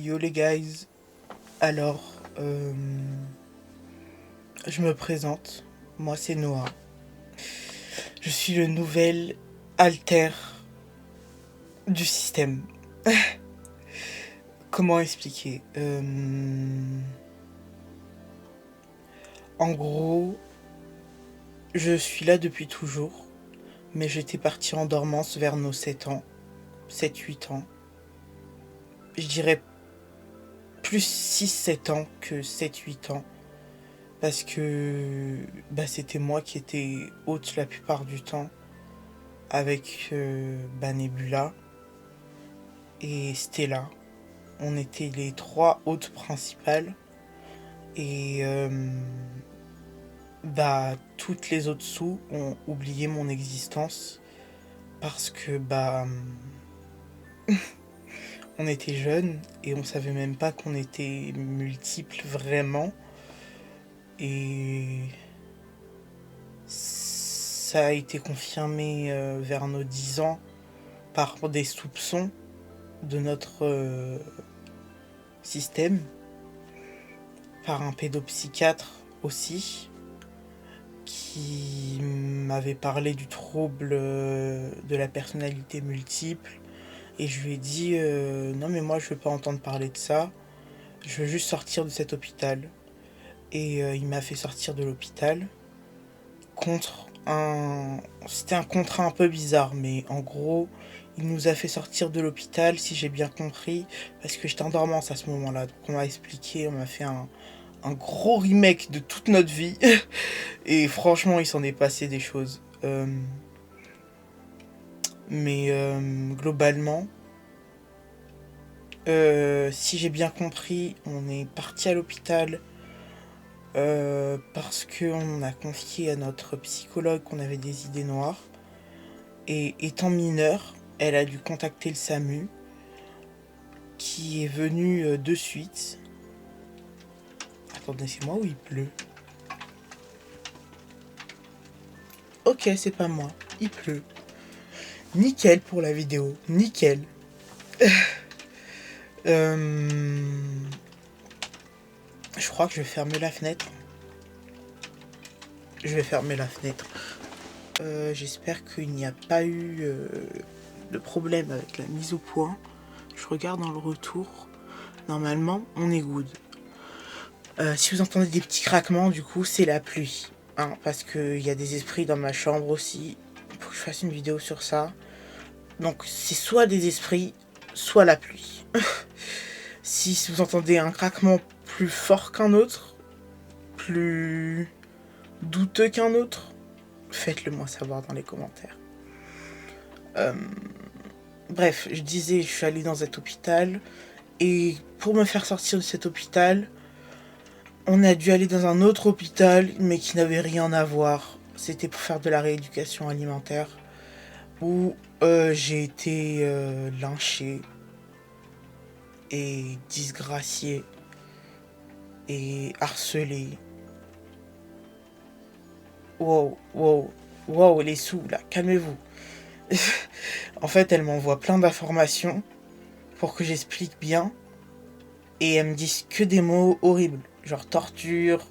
Yo les guys, alors je me présente, moi c'est Noah. Je suis le nouvel alter du système. Comment expliquer En gros, je suis là depuis toujours, mais j'étais parti en dormance vers nos 7 ans, 7-8 ans. Je dirais plus 6-7 ans que 7-8 ans. Parce que c'était moi qui étais hôte la plupart du temps avec Nebula et Stella. On était les trois hôtes principales et toutes les autres sous ont oublié mon existence parce que on était jeunes et on savait même pas qu'on était multiples vraiment. Et ça a été confirmé vers nos 10 ans par des soupçons de notre système, par un pédopsychiatre aussi, qui m'avait parlé du trouble de la personnalité multiple. Et je lui ai dit non mais moi je veux pas entendre parler de ça, je veux juste sortir de cet hôpital. Et il m'a fait sortir de l'hôpital contre un... C'était un contrat un peu bizarre, mais en gros, il nous a fait sortir de l'hôpital, si j'ai bien compris, parce que j'étais en dormance à ce moment-là. Donc on m'a expliqué, on m'a fait un gros remake de toute notre vie. Et franchement, il s'en est passé des choses. Mais globalement, si j'ai bien compris, on est parti à l'hôpital parce qu'on a confié à notre psychologue qu'on avait des idées noires. Et étant mineure, elle a dû contacter le SAMU, qui est venu de suite. Attendez, c'est moi ou il pleut? Ok, c'est pas moi, il pleut. Nickel pour la vidéo, nickel. Je crois que je vais fermer la fenêtre. Je vais fermer la fenêtre. J'espère qu'il n'y a pas eu de problème avec la mise au point. Je regarde dans le retour. Normalement, on est good. Si vous entendez des petits craquements, du coup, c'est la pluie. Hein, parce qu'il y a des esprits dans ma chambre aussi. Il faut que je fasse une vidéo sur ça. Donc, c'est soit des esprits, soit la pluie. Si vous entendez un craquement plus fort qu'un autre, plus douteux qu'un autre, faites-le moi savoir dans les commentaires. Bref, je disais, je suis allée dans cet hôpital. Et pour me faire sortir de cet hôpital, on a dû aller dans un autre hôpital, mais qui n'avait rien à voir. C'était pour faire de la rééducation alimentaire, où j'ai été lynchée et disgraciée et harcelée. Wow, wow, wow, les sous, là, calmez-vous. En fait, elle m'envoie plein d'informations pour que j'explique bien. Et elles me disent que des mots horribles. Genre torture,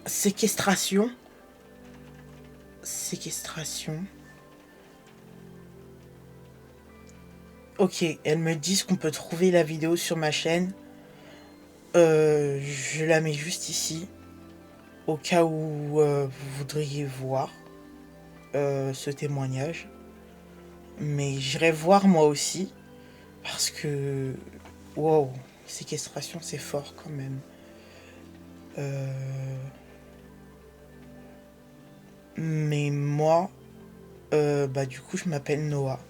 séquestration. Séquestration. Ok, elles me disent qu'on peut trouver la vidéo sur ma chaîne. Je la mets juste ici. Au cas où vous voudriez voir ce témoignage. Mais j'irai voir moi aussi. Parce que... Wow, séquestration c'est fort quand même. Mais moi, du coup je m'appelle Noah.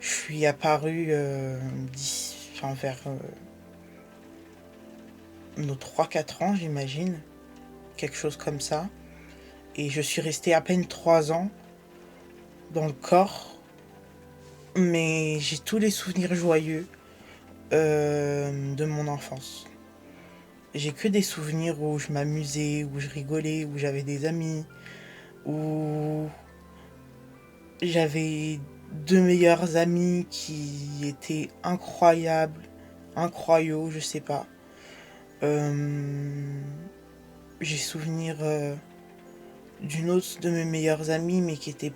Je suis apparu vers nos 3-4 ans j'imagine. Quelque chose comme ça. Et je suis resté à peine 3 ans dans le corps. Mais j'ai tous les souvenirs joyeux de mon enfance. J'ai que des souvenirs où je m'amusais, où je rigolais, où j'avais des amis, où j'avais deux meilleurs amis qui étaient incroyables, incroyaux, je sais pas. J'ai souvenir d'une autre de mes meilleures amies, mais qui était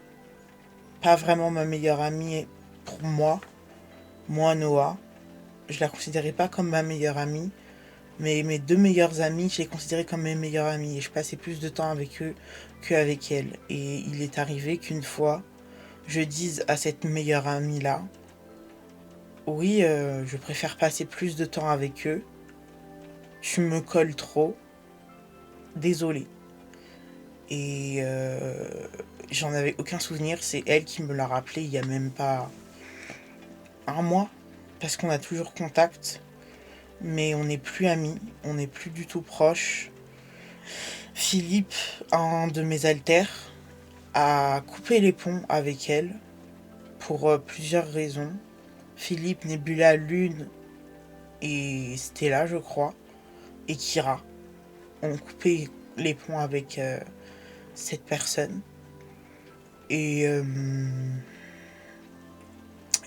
pas vraiment ma meilleure amie pour moi. Moi, Noah, je la considérais pas comme ma meilleure amie, mais mes deux meilleures amies, je les considérais comme mes meilleures amies et je passais plus de temps avec eux qu'avec elles. Et il est arrivé qu'une fois, je dise à cette meilleure amie-là, oui, je préfère passer plus de temps avec eux, tu me colles trop, désolée. Et j'en avais aucun souvenir, c'est elle qui me l'a rappelé il y a même pas un mois, parce qu'on a toujours contact, mais on n'est plus amis, on n'est plus du tout proches. Philippe, un de mes alters, a coupé les ponts avec elle pour plusieurs raisons. Philippe, Nebula, Lune et Stella, je crois, et Kira ont coupé les ponts avec cette personne. Et, euh,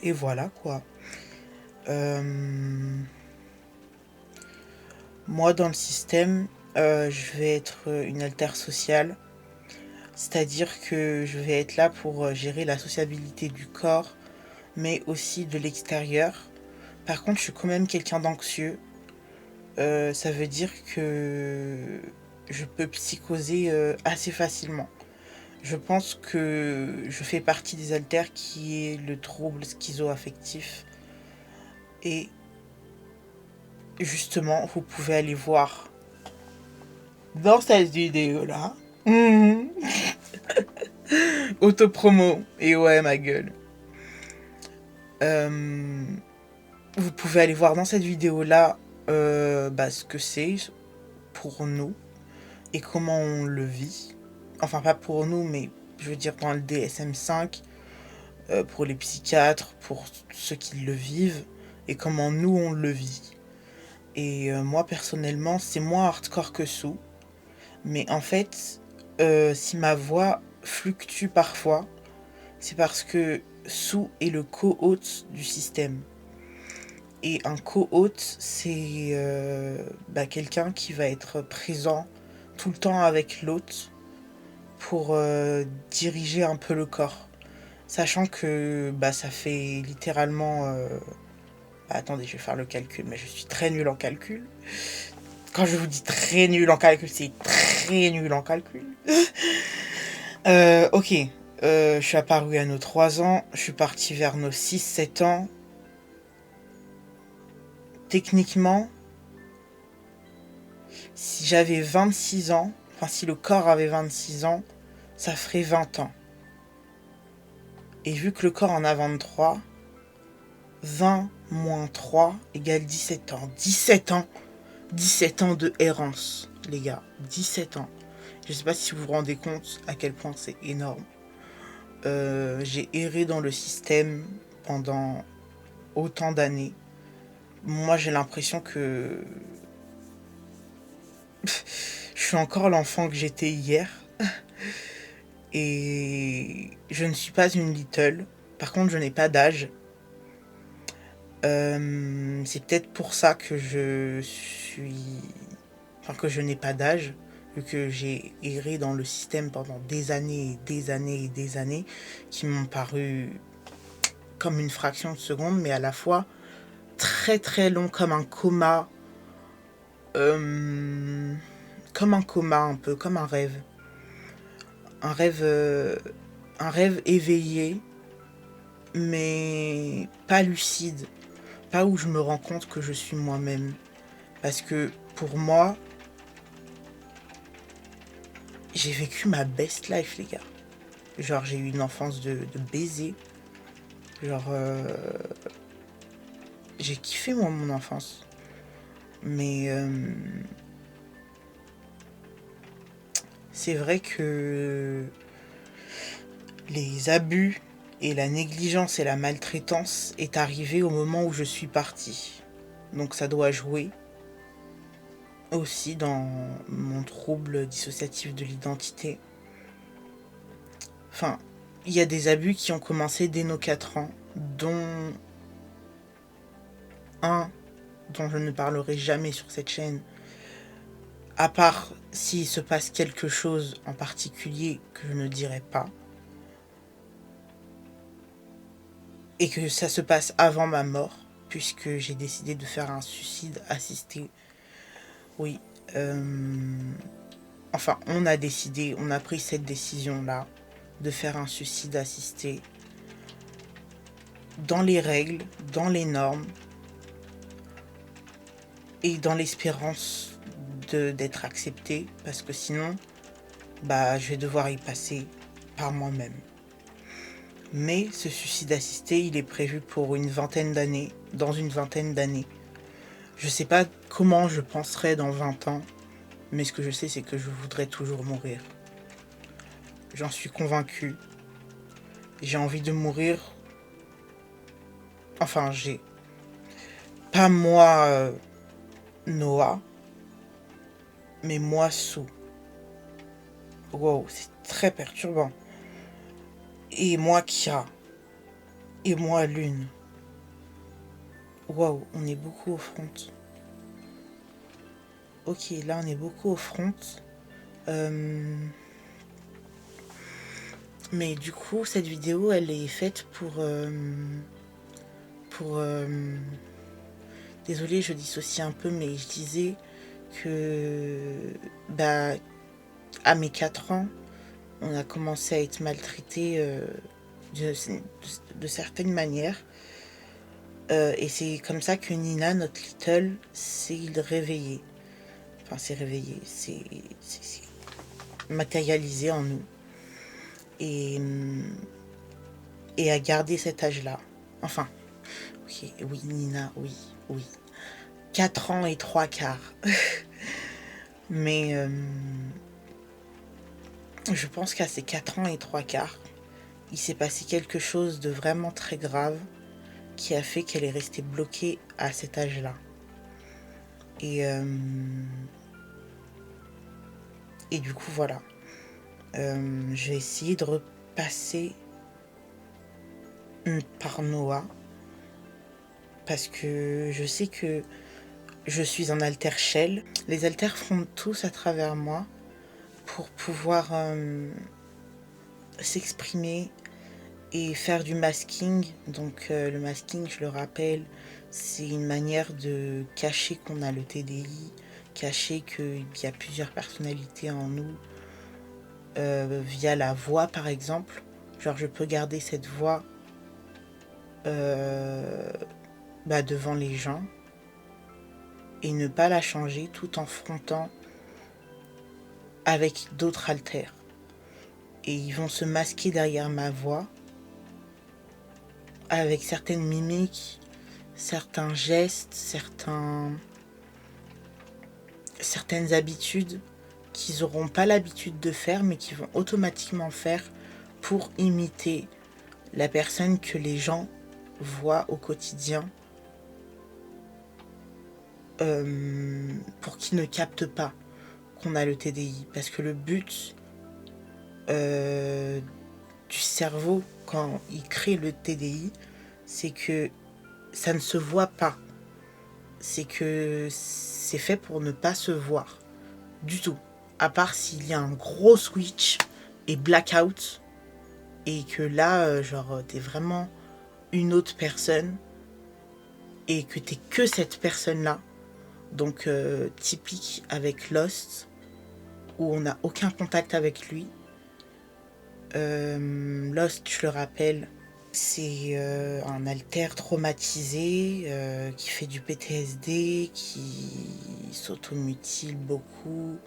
et voilà quoi. Moi, dans le système, je vais être une altère sociale. C'est-à-dire que je vais être là pour gérer la sociabilité du corps, mais aussi de l'extérieur. Par contre, je suis quand même quelqu'un d'anxieux. Ça veut dire que je peux psychoser assez facilement. Je pense que je fais partie des alters qui est le trouble schizo-affectif. Et justement, vous pouvez aller voir dans cette vidéo-là. Autopromo. Et ouais, ma gueule. Vous pouvez aller voir dans cette vidéo-là ce que c'est pour nous et comment on le vit. Enfin, pas pour nous, mais je veux dire dans le DSM-5, pour les psychiatres, pour ceux qui le vivent, et comment nous, on le vit. Et moi, personnellement, c'est moins hardcore que Sue. Mais en fait, si ma voix fluctue parfois, c'est parce que Sue est le co-hôte du système. Et un co-hôte, c'est quelqu'un qui va être présent tout le temps avec l'hôte pour diriger un peu le corps. Sachant que ça fait littéralement... attendez, je vais faire le calcul, mais je suis très nulle en calcul. Quand je vous dis très nulle en calcul, c'est très nul en calcul. Ok, je suis apparu à nos 3 ans, je suis parti vers nos 6-7 ans. Techniquement, si j'avais 26 ans, enfin si le corps avait 26 ans, ça ferait 20 ans. Et vu que le corps en a 23, 20 moins 3 égale 17 ans. 17 ans 17 ans de errance, les gars. 17 ans. Je sais pas si vous vous rendez compte à quel point c'est énorme. J'ai erré dans le système pendant autant d'années. Moi, j'ai l'impression que je suis encore l'enfant que j'étais hier. Et je ne suis pas une little. Par contre, je n'ai pas d'âge. C'est peut-être pour ça que je suis... Enfin, que je n'ai pas d'âge. Vu que j'ai erré dans le système pendant des années et des années et des années. Qui m'ont paru comme une fraction de seconde. Mais à la fois très très long, comme un coma. Comme un coma un peu, comme un rêve. Un rêve éveillé, mais pas lucide. Pas où je me rends compte que je suis moi-même. Parce que pour moi, j'ai vécu ma best life, les gars. Genre, j'ai eu une enfance de baiser. Genre, j'ai kiffé, moi, mon enfance. Mais c'est vrai que les abus et la négligence et la maltraitance est arrivée au moment où je suis partie. Donc ça doit jouer aussi dans mon trouble dissociatif de l'identité. Enfin, il y a des abus qui ont commencé dès nos 4 ans, dont un dont je ne parlerai jamais sur cette chaîne, à part s'il se passe quelque chose en particulier que je ne dirai pas, et que ça se passe avant ma mort, puisque j'ai décidé de faire un suicide assisté. Oui, enfin, on a pris cette décision-là de faire un suicide assisté dans les règles, dans les normes et dans l'espérance d'être accepté, parce que sinon, je vais devoir y passer par moi-même. Mais ce suicide assisté, il est prévu pour une vingtaine d'années, dans une vingtaine d'années. Je sais pas comment je penserai dans 20 ans, mais ce que je sais, c'est que je voudrais toujours mourir. J'en suis convaincue. J'ai envie de mourir. Enfin, pas moi, Noah, mais moi, Sue. Wow, c'est très perturbant. Et moi, Kira. Et moi, Lune. Wow, on est beaucoup au front. Ok, là, on est beaucoup au front. Mais du coup, cette vidéo, elle est faite pour désolée, je dissocie un peu, mais je disais que à mes 4 ans, on a commencé à être maltraité de certaines manières. Et c'est comme ça que Nina, notre little, s'est réveillée. Enfin, s'est réveillée, c'est matérialisé en nous. Et a gardé cet âge-là. Enfin, ok, oui, Nina, oui. 4 ans et 3 quarts. Mais je pense qu'à ces 4 ans et 3 quarts, il s'est passé quelque chose de vraiment très grave qui a fait qu'elle est restée bloquée à cet âge-là. Et du coup, voilà. Je vais essayer de repasser par Noah. Parce que je sais que je suis en alter shell. Les alters font tous à travers moi pour pouvoir s'exprimer et faire du masking. Donc le masking, je le rappelle, c'est une manière de cacher qu'on a le TDI, cacher qu'il y a plusieurs personnalités en nous, via la voix par exemple. Genre je peux garder cette voix devant les gens et ne pas la changer tout en frontant avec d'autres alters. Et ils vont se masquer derrière ma voix avec certaines mimiques, certains gestes, certaines habitudes qu'ils n'auront pas l'habitude de faire, mais qui vont automatiquement faire pour imiter la personne que les gens voient au quotidien, pour qu'ils ne captent pas qu'on a le TDI. Parce que le but du cerveau, quand il crée le TDI, c'est que ça ne se voit pas. C'est que c'est fait pour ne pas se voir du tout. À part s'il y a un gros switch et blackout, et que là, t'es vraiment une autre personne, et que t'es que cette personne-là. Donc, typique avec Lost, où on n'a aucun contact avec lui. Lost, je le rappelle, c'est un alter traumatisé qui fait du PTSD, qui s'automutile beaucoup,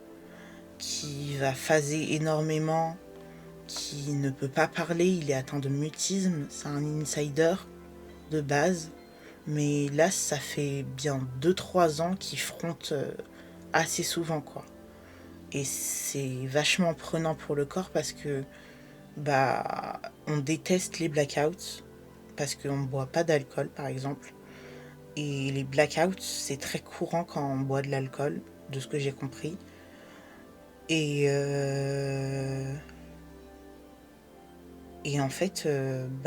qui va phaser énormément, qui ne peut pas parler, il est atteint de mutisme, c'est un insider de base. Mais là, ça fait bien 2-3 ans qu'il fronte assez souvent, quoi. Et c'est vachement prenant pour le corps parce que on déteste les blackouts parce qu'on ne boit pas d'alcool, par exemple. Et les blackouts, c'est très courant quand on boit de l'alcool, de ce que j'ai compris. Et en fait,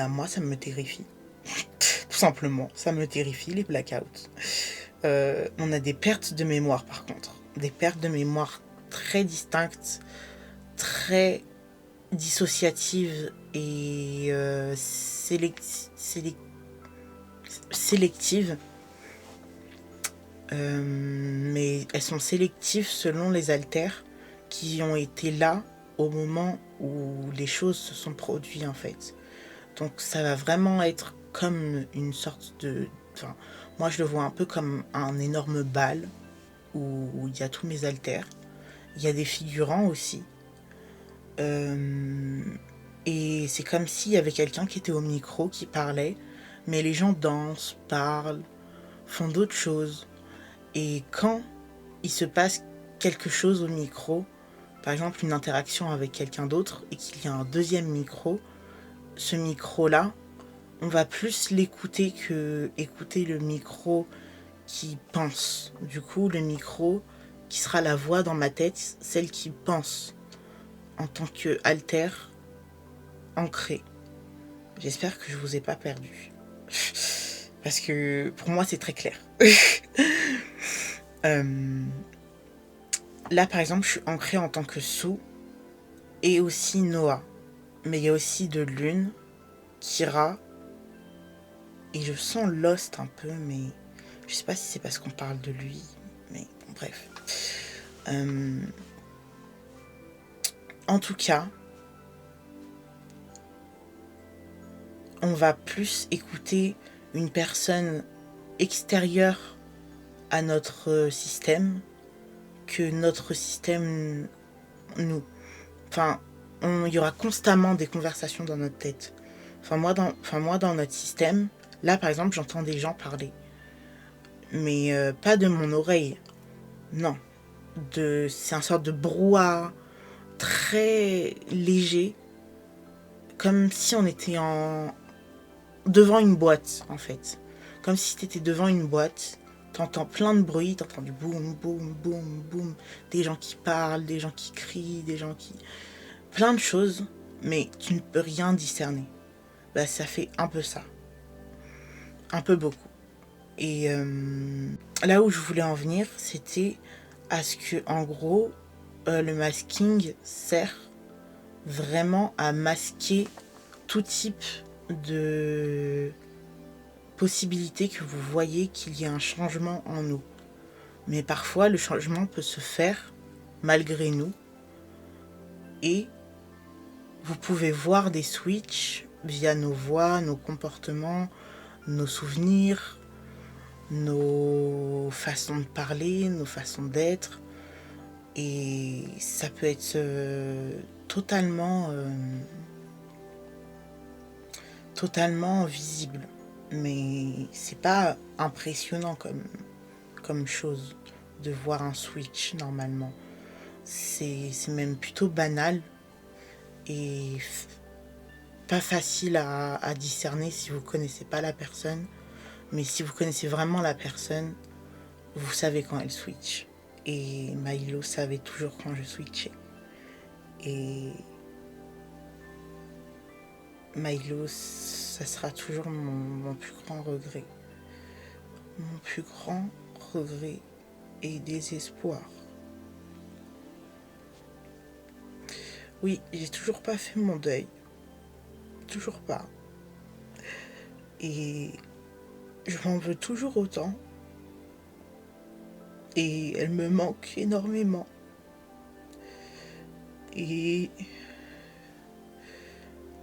moi, ça me terrifie. Tout simplement, ça me terrifie, les blackouts. On a des pertes de mémoire par contre. Des pertes de mémoire très distinctes, très dissociatives et sélectives. Mais elles sont sélectives selon les haltères qui ont été là au moment où les choses se sont produites en fait. Donc ça va vraiment être comme une sorte de... Enfin, moi je le vois un peu comme un énorme bal où il y a tous mes haltères. Il y a des figurants aussi. Et c'est comme s'il y avait quelqu'un qui était au micro, qui parlait, mais les gens dansent, parlent, font d'autres choses. Et quand il se passe quelque chose au micro, par exemple une interaction avec quelqu'un d'autre, et qu'il y a un deuxième micro, ce micro-là, on va plus l'écouter que écouter le micro qui pense. Du coup, le micro qui sera la voix dans ma tête, celle qui pense en tant que alter ancré. J'espère que je vous ai pas perdu. Parce que pour moi, c'est très clair. Là, par exemple, je suis ancrée en tant que Sue et aussi Noah. Mais il y a aussi de Lune, Kira, et je sens Lost un peu, mais je sais pas si c'est parce qu'on parle de lui. Mais bon, bref. En tout cas, on va plus écouter une personne extérieure à notre système que notre système nous. Enfin, il y aura constamment des conversations dans notre tête. Moi, dans notre système, là, par exemple, j'entends des gens parler. Mais pas de mon oreille. Non. C'est un sorte de brouhaha très léger. Comme si on était devant une boîte, en fait. Comme si tu étais devant une boîte. T'entends plein de bruit, t'entends du boum, boum, boum, boum. Des gens qui parlent, des gens qui crient, des gens qui... Plein de choses, mais tu ne peux rien discerner. Bah, ça fait un peu ça. Un peu beaucoup. Et là où je voulais en venir, c'était à ce que, en gros, le masking sert vraiment à masquer tout type de possibilité que vous voyez qu'il y ait un changement en nous. Mais parfois, le changement peut se faire malgré nous. Et vous pouvez voir des switches via nos voix, nos comportements, nos souvenirs, nos façons de parler, nos façons d'être. Et ça peut être totalement visible. Mais c'est pas impressionnant comme chose de voir un switch normalement. C'est même plutôt banal et pas facile à discerner si vous connaissez pas la personne. Mais si vous connaissez vraiment la personne, vous savez quand elle switch. Et Milo savait toujours quand je switchais. Et Milo, ça sera toujours mon plus grand regret. Mon plus grand regret et désespoir. Oui, j'ai toujours pas fait mon deuil. Toujours pas. Et je m'en veux toujours autant. Et elle me manque énormément. Et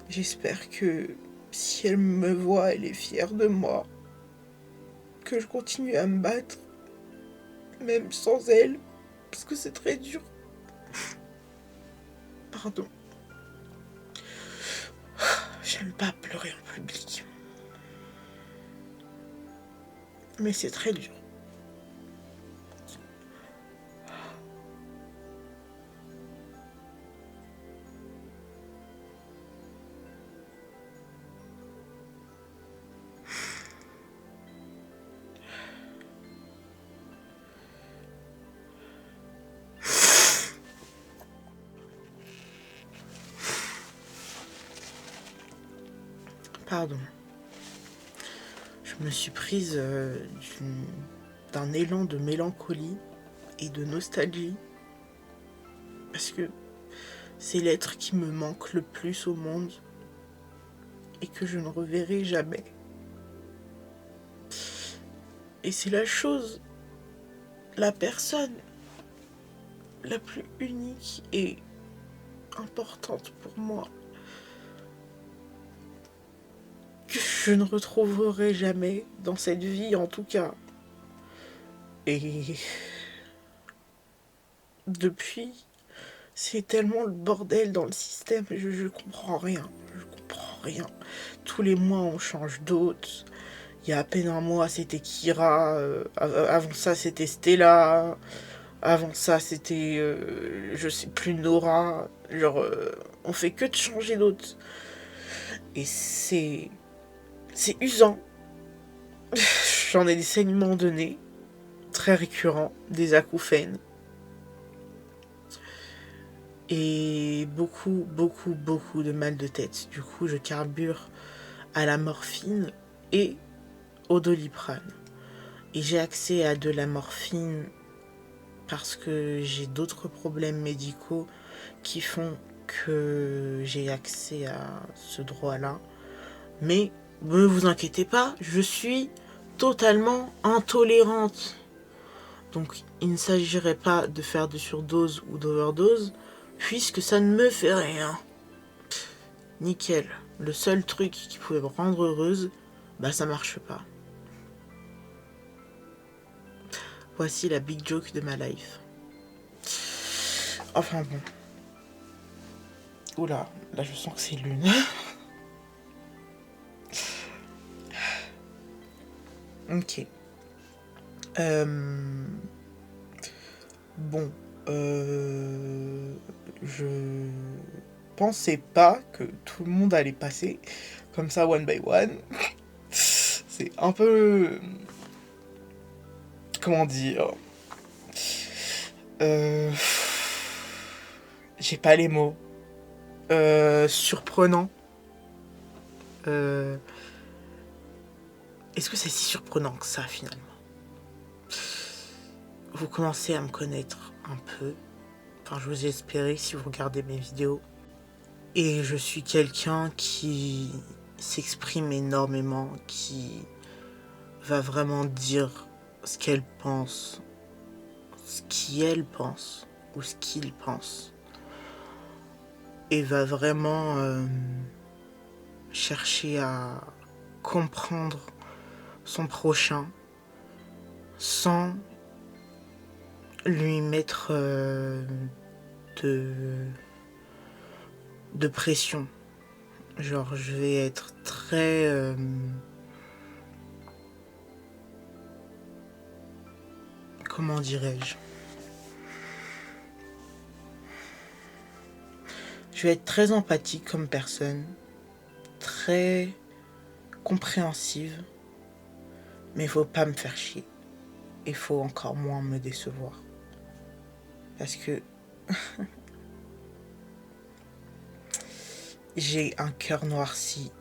j'espère que si elle me voit, elle est fière de moi. Que je continue à me battre, même sans elle, parce que c'est très dur. Pardon. J'aime pas pleurer en public. Mais c'est très dur. Pardon. Je me suis prise un élan de mélancolie et de nostalgie. Parce que c'est l'être qui me manque le plus au monde et que je ne reverrai jamais. Et c'est la chose, la personne la plus unique et importante pour moi que je ne retrouverai jamais dans cette vie en tout cas. Et depuis, c'est tellement le bordel dans le système, je comprends rien. Je comprends rien. Tous les mois on change d'hôte. Il y a à peine un mois c'était Kira, avant ça c'était Stella, avant ça c'était je sais plus Nora. Genre on fait que de changer d'hôte. Et c'est usant. J'en ai des saignements de nez très récurrents, des acouphènes. Et beaucoup de mal de tête. Du coup, je carbure à la morphine et au Doliprane. Et j'ai accès à de la morphine parce que j'ai d'autres problèmes médicaux qui font que j'ai accès à ce droit-là. Mais ne vous inquiétez pas, je suis totalement intolérante. Donc il ne s'agirait pas de faire de surdose ou d'overdose, puisque ça ne me fait rien. Nickel. Le seul truc qui pouvait me rendre heureuse, bah ça marche pas. Voici la big joke de ma life. Enfin bon. Oula, là je sens que c'est lune. Ok. Bon. Je pensais pas que tout le monde allait passer comme ça one by one. C'est un peu... Comment dire, j'ai pas les mots. Surprenant. Est-ce que c'est si surprenant que ça finalement? Vous commencez à me connaître un peu. Enfin, je vous ai espéré si vous regardez mes vidéos. Et je suis quelqu'un qui s'exprime énormément, qui va vraiment dire ce qu'elle pense, ce qu'elle pense ou ce qu'il pense. Et va vraiment chercher à comprendre son prochain sans lui mettre de pression. Genre je vais être très comment dirais-je, je vais être très empathique comme personne, très compréhensive, mais il faut pas me faire chier. Il faut encore moins me décevoir. Parce que j'ai un cœur noirci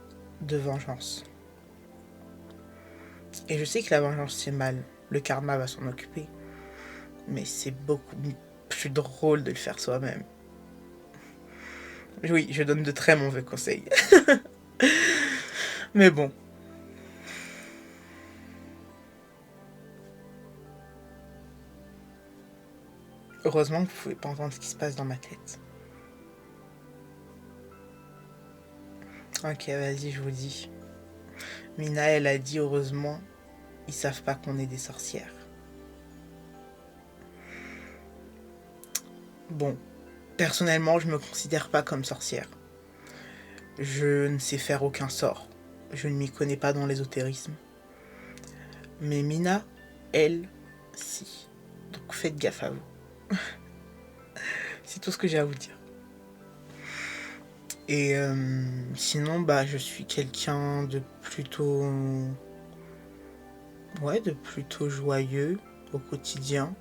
de vengeance. Et je sais que la vengeance c'est mal, le karma va s'en occuper. Mais c'est beaucoup plus drôle de le faire soi-même. Oui, je donne de très mauvais conseils. Mais bon. Heureusement que vous pouvez pas entendre ce qui se passe dans ma tête. Ok, vas-y, je vous dis. Mina, elle a dit heureusement, ils savent pas qu'on est des sorcières. Bon, personnellement, je me considère pas comme sorcière. Je ne sais faire aucun sort. Je ne m'y connais pas dans l'ésotérisme. Mais Mina, elle, si. Donc faites gaffe à vous. C'est tout ce que j'ai à vous dire. Et sinon, bah, je suis quelqu'un de plutôt... Ouais, de plutôt joyeux au quotidien.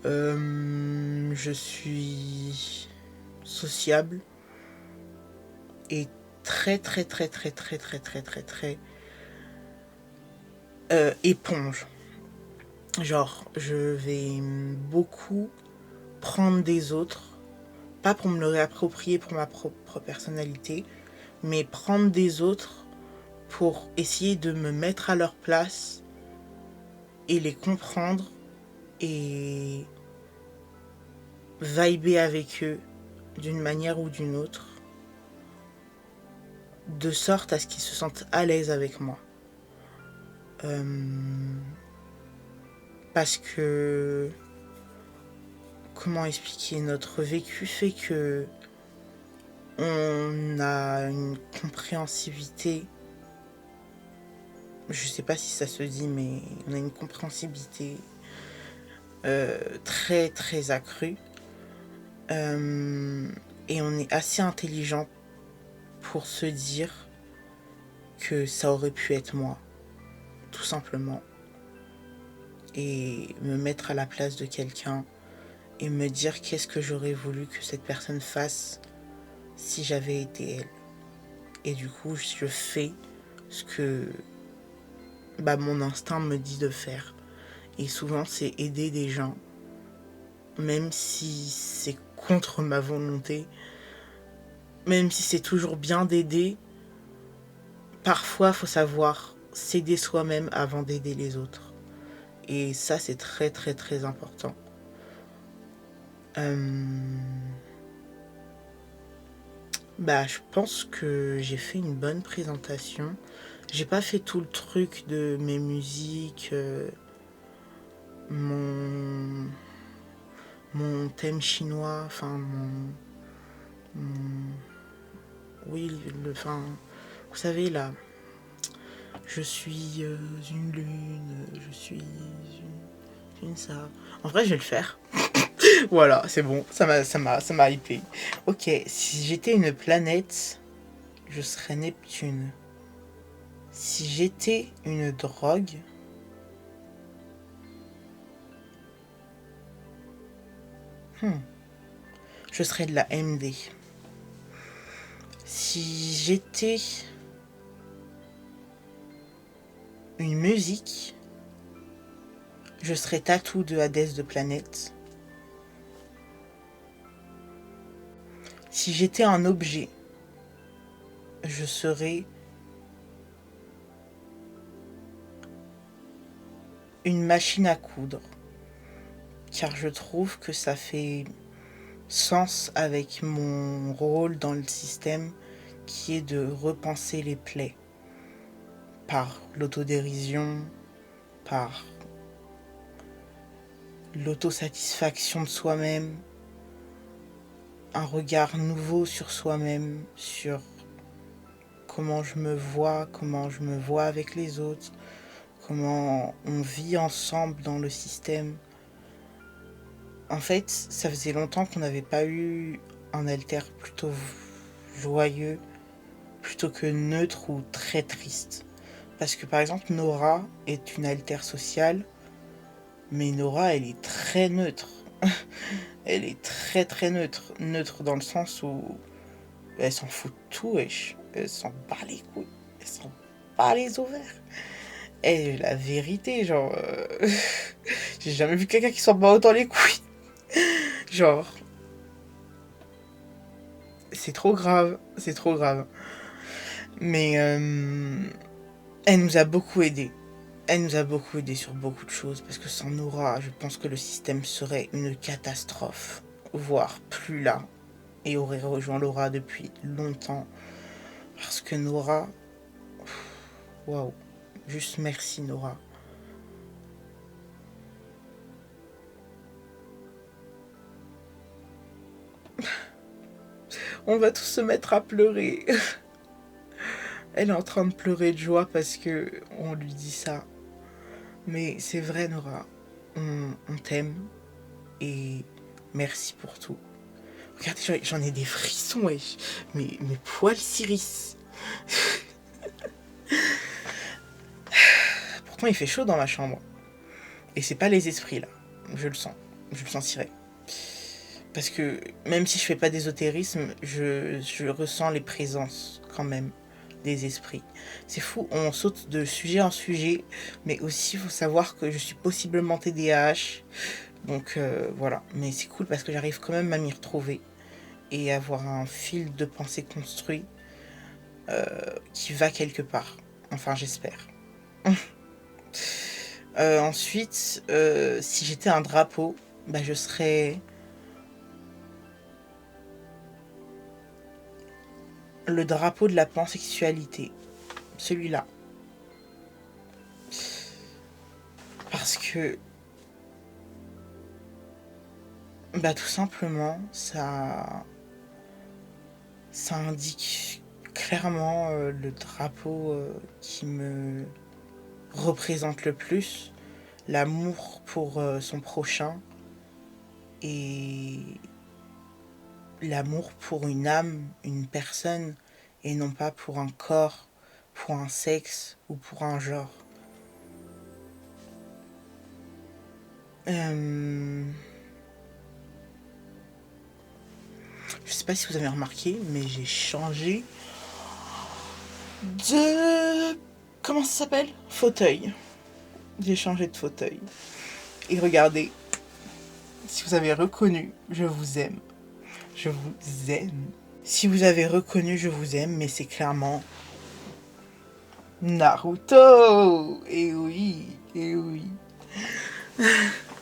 Je suis sociable et très éponge. Genre, je vais beaucoup prendre des autres, pas pour me le réapproprier pour ma propre personnalité, mais prendre des autres pour essayer de me mettre à leur place et les comprendre et vibrer avec eux d'une manière ou d'une autre, de sorte à ce qu'ils se sentent à l'aise avec moi. Parce que, comment expliquer, notre vécu fait que on a une compréhensivité, je sais pas si ça se dit, mais on a une compréhensibilité très très accrue. Et on est assez intelligent pour se dire que ça aurait pu être moi, tout simplement. Et me mettre à la place de quelqu'un et me dire qu'est-ce que j'aurais voulu que cette personne fasse si j'avais été elle. Et du coup, je fais ce que mon instinct me dit de faire. Et souvent, c'est aider des gens, même si c'est contre ma volonté, même si c'est toujours bien d'aider. Parfois, il faut savoir s'aider soi-même avant d'aider les autres. Et ça, c'est très, très, très important. Je pense que j'ai fait une bonne présentation. J'ai pas fait tout le truc de mes musiques, mon, mon thème chinois, enfin oui, vous savez là, je suis une lune, je suis une ça. En vrai, je vais le faire. Voilà, c'est bon, ça m'a hypé. Ok, si j'étais une planète, je serais Neptune. Si j'étais une drogue, je serais de la MD. Si j'étais une musique, je serais Tattoo de Hades de Planète. Si j'étais un objet, je serais une machine à coudre. Car je trouve que ça fait sens avec mon rôle dans le système qui est de repenser les plaies par l'autodérision, par l'autosatisfaction de soi-même, un regard nouveau sur soi-même, sur comment je me vois avec les autres, comment on vit ensemble dans le système. En fait, ça faisait longtemps qu'on n'avait pas eu un alter plutôt joyeux, plutôt que neutre ou très triste. Parce que par exemple, Nora est une alter sociale, mais Nora, elle est très neutre. Elle est très très neutre. Neutre dans le sens où elle s'en fout de tout, wesh. Elle s'en bat les couilles. Elle s'en bat les ovaires. Et la vérité, genre... j'ai jamais vu quelqu'un qui s'en bat autant les couilles. Genre... C'est trop grave. C'est trop grave. Mais... elle nous a beaucoup aidés. Elle nous a beaucoup aidés sur beaucoup de choses. Parce que sans Nora, je pense que le système serait une catastrophe. Voire plus là. Et aurait rejoint Laura depuis longtemps. Parce que Nora... Waouh. Juste merci Nora. On va tous se mettre à pleurer. Elle est en train de pleurer de joie parce que on lui dit ça. Mais c'est vrai Nora. On t'aime. Et merci pour tout. Regardez, j'en ai des frissons, wesh. Mes poils s'irissent. Pourtant, il fait chaud dans ma chambre. Et c'est pas les esprits, là. Je le sens. Je le sentirai. Parce que même si je fais pas d'ésotérisme, je ressens les présences, quand même. des esprits. C'est fou, on saute de sujet en sujet, mais aussi il faut savoir que je suis possiblement TDAH. Donc voilà, mais c'est cool parce que j'arrive quand même à m'y retrouver et avoir un fil de pensée construit qui va quelque part. Enfin, j'espère. Ensuite, si j'étais un drapeau, bah, je serais le drapeau de la pansexualité. Celui-là. Parce que, bah, tout simplement, ça indique clairement le drapeau qui me représente le plus, l'amour pour son prochain et l'amour pour une âme, une personne, et non pas pour un corps, pour un sexe ou pour un genre. Je sais pas si vous avez remarqué, mais j'ai changé de... Comment ça s'appelle? Fauteuil. J'ai changé de fauteuil. Et regardez, si vous avez reconnu, je vous aime. Je vous aime. Si vous avez reconnu, je vous aime, mais c'est clairement Naruto. Et oui, et oui.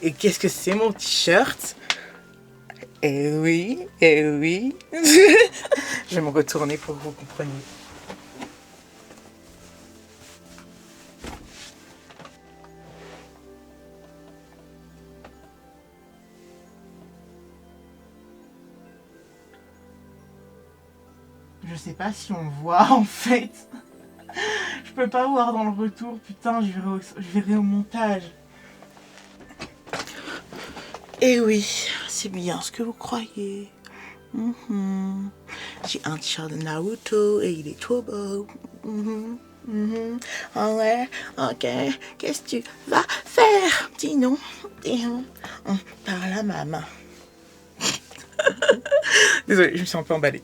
Et qu'est-ce que c'est mon t-shirt? Eh oui, eh oui. Je vais me retourner pour que vous compreniez. Je sais pas si on voit en fait. Je peux pas voir dans le retour, putain, je verrai au montage. Eh oui, c'est bien ce que vous croyez. J'ai un t-shirt de Naruto et il est trop beau. Ah ouais, ok. Qu'est-ce que tu vas faire? Dis non. Par la maman. Désolée, je me suis un peu emballée.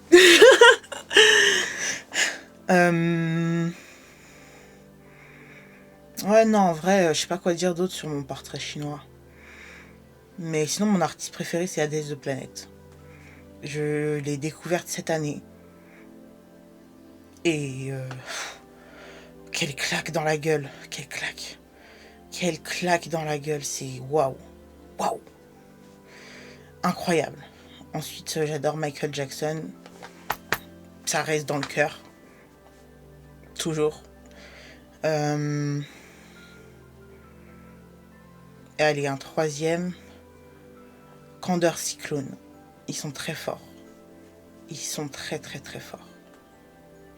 Ouais, non, en vrai, je sais pas quoi dire d'autre sur mon portrait chinois. Mais sinon, mon artiste préféré, c'est Hades the Planet. Je l'ai découverte cette année. Et quelle claque dans la gueule. Quelle claque. Quelle claque dans la gueule. C'est waouh. Waouh. Incroyable. Ensuite, j'adore Michael Jackson. Ça reste dans le cœur. Toujours. Et allez, un troisième. Candor Cyclone. Ils sont très forts. Ils sont très très très forts.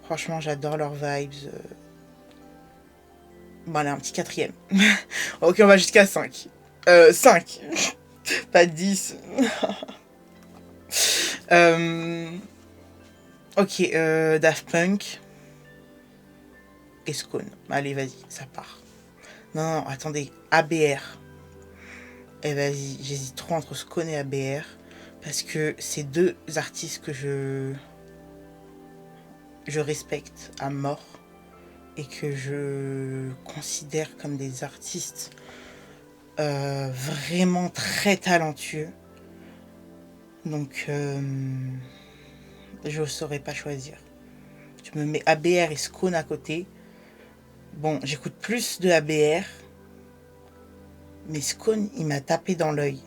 Franchement, j'adore leurs vibes. Bon, allez, un petit quatrième. Ok, on va jusqu'à 5. 5. Pas 10. Ok, Daft Punk. Et Skone. Allez, vas-y, ça part. Non, attendez. ABR. Eh, vas-y, j'hésite trop entre Skone et ABR. Parce que c'est deux artistes que je respecte à mort. Et que je considère comme des artistes vraiment très talentueux. Donc, je ne saurais pas choisir. Tu me mets ABR et Skone à côté. Bon, j'écoute plus de ABR. Mais Skone, il m'a tapé dans l'œil.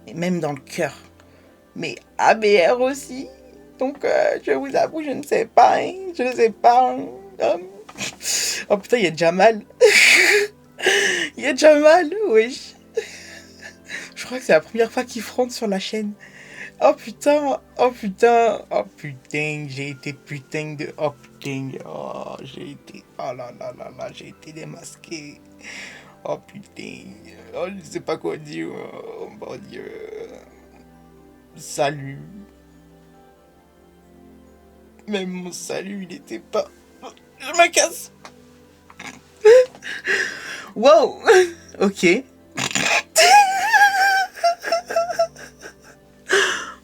Et même dans le cœur. Mais ABR aussi. Donc, je vous avoue, je ne sais pas. Hein, je ne sais pas. Hein. Oh putain, il y a Jamal. Il y a Jamal, wesh. Je crois que c'est la première fois qu'il fronte sur la chaîne. Oh putain, oh putain, oh putain, j'ai été putain de... Oh putain, oh j'ai été... Oh là là là là, j'ai été démasqué. Oh putain, oh je sais pas quoi dire, oh mon Dieu. Salut. Même mon salut, il était pas... Je me casse. Wow. Ok.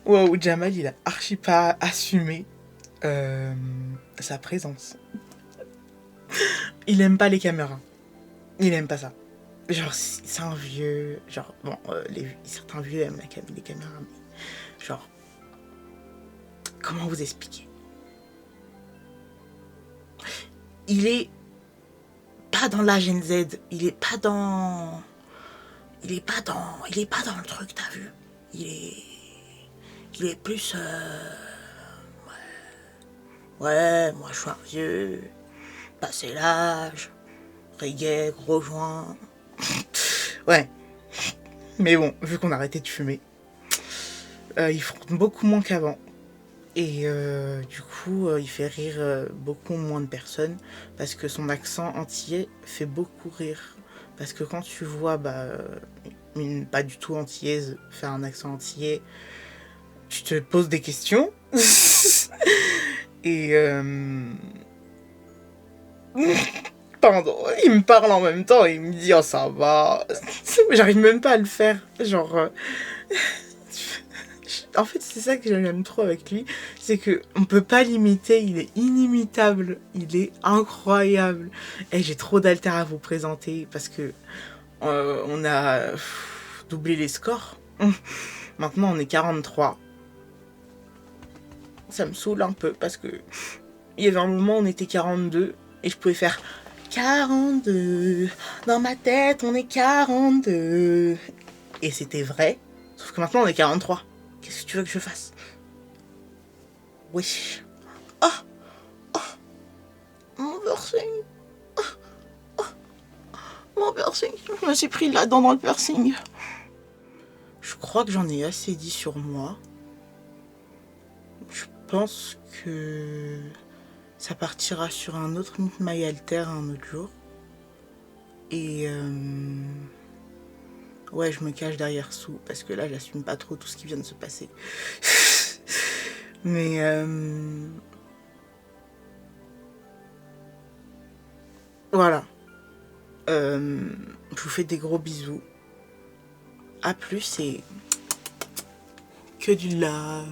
Wow, Jamal, il a archi pas assumé. sa présence. Il aime pas les caméras. Il aime pas ça. Genre, c'est un vieux... Genre, bon, certains vieux aiment les caméras, mais... Genre... Comment vous expliquer? Il est pas dans la Gen Z. Il est pas dans le truc, t'as vu? Il est plus... Ouais, moi je suis un vieux... Passé l'âge... Reggae, gros joint... Ouais. Mais bon, vu qu'on a arrêté de fumer, il fronte beaucoup moins qu'avant. Et du coup, il fait rire beaucoup moins de personnes parce que son accent antillais fait beaucoup rire. Parce que quand tu vois une pas du tout antillaise faire un accent antillais, tu te poses des questions. Et pardon, il me parle en même temps et il me dit oh ça va. J'arrive même pas à le faire. Genre en fait, c'est ça que j'aime trop avec lui, c'est que on peut pas l'imiter, il est inimitable, il est incroyable. Et j'ai trop d'altères à vous présenter parce que on a doublé les scores. Maintenant, on est 43. Ça me saoule un peu parce que il y avait un moment où on était 42 et je pouvais faire 42. Dans ma tête, on est 42. Et c'était vrai, sauf que maintenant on est 43. Qu'est-ce que tu veux que je fasse? Oui. Oh, oh, mon piercing. Oh, oh, mon piercing. Je me suis pris là-dedans dans le piercing. Je crois que j'en ai assez dit sur moi. Je pense que ça partira sur un autre Meet My Alter un autre jour. Et ouais, je me cache derrière Sou parce que là, j'assume pas trop tout ce qui vient de se passer. Mais voilà. Je vous fais des gros bisous. A plus et que du love.